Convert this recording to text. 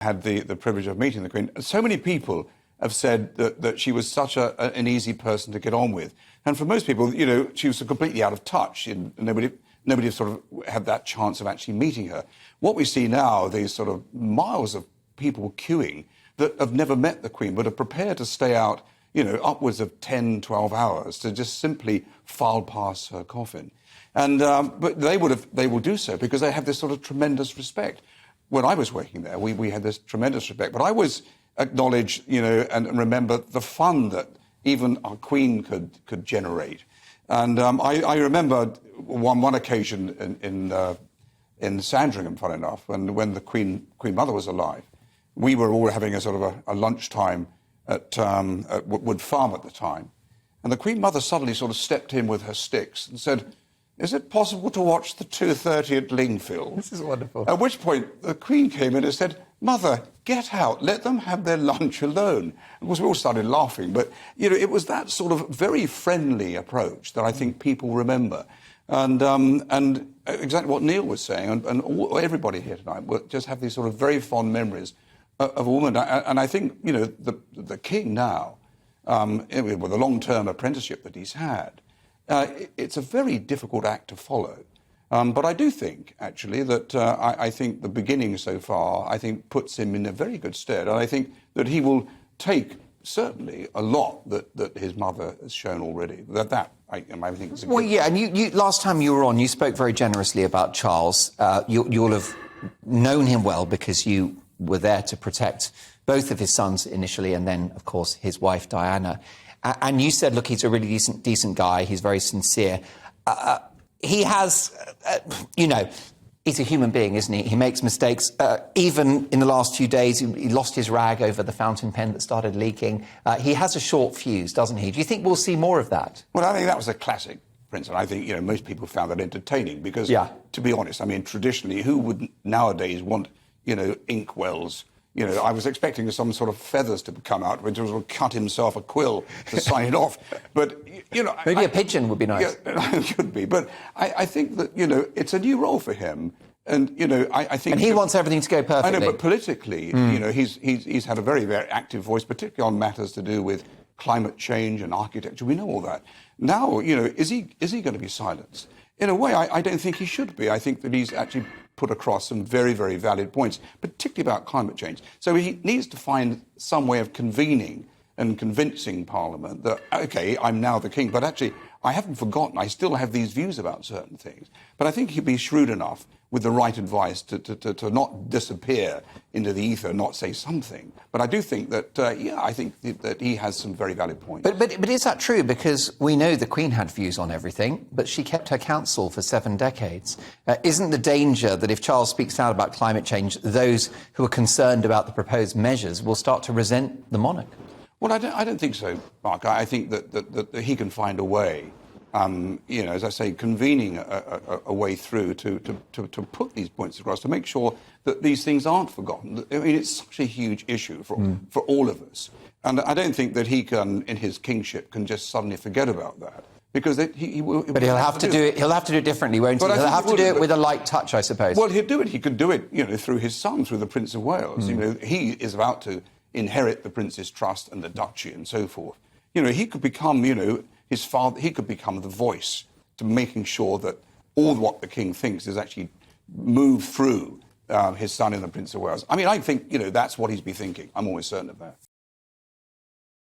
had the privilege of meeting the Queen. So many people have said that she was such an easy person to get on with. And for most people, you know, she was completely out of touch. Nobody sort of had that chance of actually meeting her. What we see now, these sort of miles of people queuing that have never met the Queen but are prepared to stay out, you know, upwards of 10, 12 hours to just simply file past her coffin. And but they will do so because they have this sort of tremendous respect. When I was working there, we had this tremendous respect. But I always acknowledge, you know, and remember the fun that even our Queen could generate. And I remember one occasion in Sandringham, fun enough, when the Queen Mother was alive, we were all having a sort of a lunchtime at Wood Farm at the time, and the Queen Mother suddenly sort of stepped in with her sticks and said, "Is it possible to watch the 2:30 at Lingfield?" This is wonderful. At which point the Queen came in and said, "Mother, get out, let them have their lunch alone." Of course, we all started laughing, but you know, it was that sort of very friendly approach that I think people remember. And exactly what Neil was saying, and everybody here tonight will just have these sort of very fond memories of a woman. And I think, you know, the King now, with the long-term apprenticeship that he's had, it's a very difficult act to follow. But I do think, actually, that I think the beginning so far, I think, puts him in a very good stead. And I think that he will take, certainly, a lot that his mother has shown already. I think is a well, yeah, and you last time you were on, you spoke very generously about Charles. You'll have known him well because you were there to protect both of his sons initially and then, of course, his wife, Diana. And you said, look, he's a really decent guy. He's very sincere. He has, you know, he's a human being, isn't he? He makes mistakes. Even in the last few days, he lost his rag over the fountain pen that started leaking. He has a short fuse, doesn't he? Do you think we'll see more of that? Well, I think that was a classic, Prince, and I think, you know, most people found that entertaining because, to be honest, I mean, traditionally, who would nowadays want, you know, inkwells? You know, I was expecting some sort of feathers to come out, which was cut himself a quill to sign it off. But, you know... Maybe a pigeon would be nice. Yeah, it could be. But I think that, you know, it's a new role for him. And, you know, I think... And he wants everything to go perfectly. I know, but politically, you know, he's had a very, very active voice, particularly on matters to do with climate change and architecture. We know all that. Now, you know, is he going to be silenced? In a way, I don't think he should be. I think that he's actually put across some very, very valid points, particularly about climate change. So he needs to find some way of convening and convincing Parliament that, OK, I'm now the king, but actually I haven't forgotten. I still have these views about certain things. But I think he'd be shrewd enough with the right advice to not disappear into the ether, not say something. But I do think that, I think that he has some very valid points. But is that true? Because we know the Queen had views on everything, but she kept her counsel for 7 decades. Isn't the danger that if Charles speaks out about climate change, those who are concerned about the proposed measures will start to resent the monarch? Well, I don't think so, Mark. I think that he can find a way, you know, as I say, convening a way through to put these points across, to make sure that these things aren't forgotten. I mean, it's such a huge issue for all of us. And I don't think that he can, in his kingship, can just suddenly forget about that. Because he will... But he'll have to do it. He'll have to do it differently, won't he? He'll have to do it with a light touch, I suppose. Well, he'll do it. He could do it, you know, through his son, through the Prince of Wales. You know, he is about to inherit the Prince's trust and the duchy and so forth. You know, he could become, you know, his father. He could become the voice to making sure that all what the king thinks is actually moved through his son and the Prince of Wales. I mean, I think, you know, that's what he's be thinking. I'm almost certain of that.